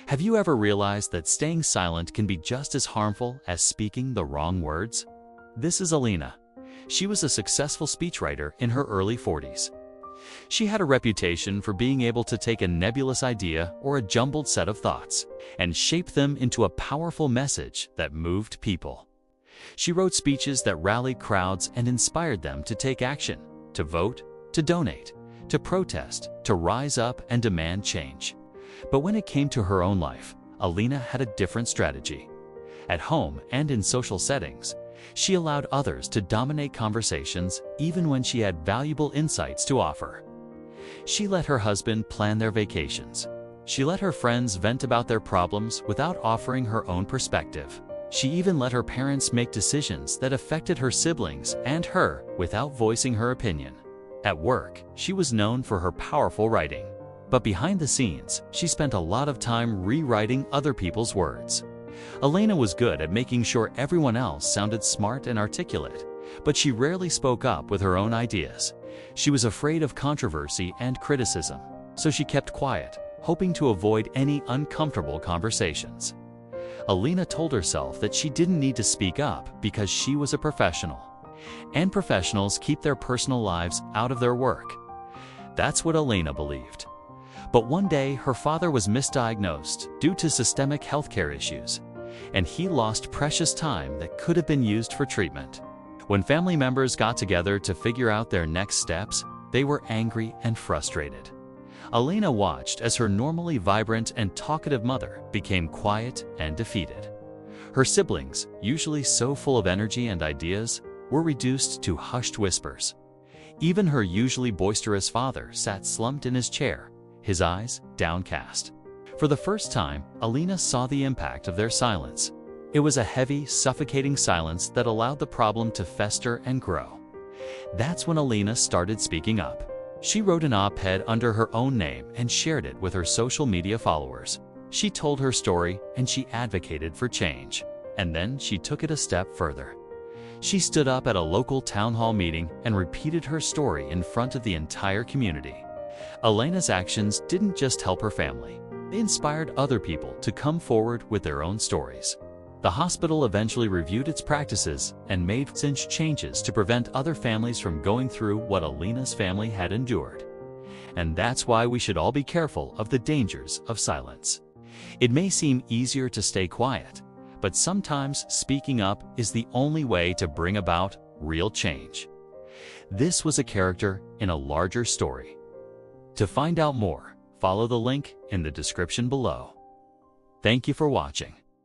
Have you ever realized that staying silent can be just as harmful as speaking the wrong words? This is Alina. She was a successful speechwriter in her early 40s. She had a reputation for being able to take a nebulous idea or a jumbled set of thoughts and shape them into a powerful message that moved people. She wrote speeches that rallied crowds and inspired them to take action, to vote, to donate, to protest, to rise up and demand change. But when it came to her own life, Alina had a different strategy. At home and in social settings, she allowed others to dominate conversations even when she had valuable insights to offer. She let her husband plan their vacations. She let her friends vent about their problems without offering her own perspective. She even let her parents make decisions that affected her siblings and her without voicing her opinion. At work, she was known for her powerful writing. But behind the scenes, she spent a lot of time rewriting other people's words. Alina was good at making sure everyone else sounded smart and articulate, but she rarely spoke up with her own ideas. She was afraid of controversy and criticism, so she kept quiet, hoping to avoid any uncomfortable conversations. Alina told herself that she didn't need to speak up because she was a professional, and professionals keep their personal lives out of their work. That's what Alina believed. But one day, her father was misdiagnosed due to systemic healthcare issues, and he lost precious time that could have been used for treatment. When family members got together to figure out their next steps, they were angry and frustrated. Alina watched as her normally vibrant and talkative mother became quiet and defeated. Her siblings, usually so full of energy and ideas, were reduced to hushed whispers. Even her usually boisterous father sat slumped in his chair, his eyes downcast. For the first time, Alina saw the impact of their silence. It was a heavy, suffocating silence that allowed the problem to fester and grow. That's when Alina started speaking up. She wrote an op-ed under her own name and shared it with her social media followers. She told her story and she advocated for change. And then she took it a step further. She stood up at a local town hall meeting and repeated her story in front of the entire community. Alina's actions didn't just help her family. They inspired other people to come forward with their own stories. The hospital eventually reviewed its practices and made changes to prevent other families from going through what Alina's family had endured. And that's why we should all be careful of the dangers of silence. It may seem easier to stay quiet, but sometimes speaking up is the only way to bring about real change. This was a character in a larger story. To find out more, follow the link in the description below. Thank you for watching.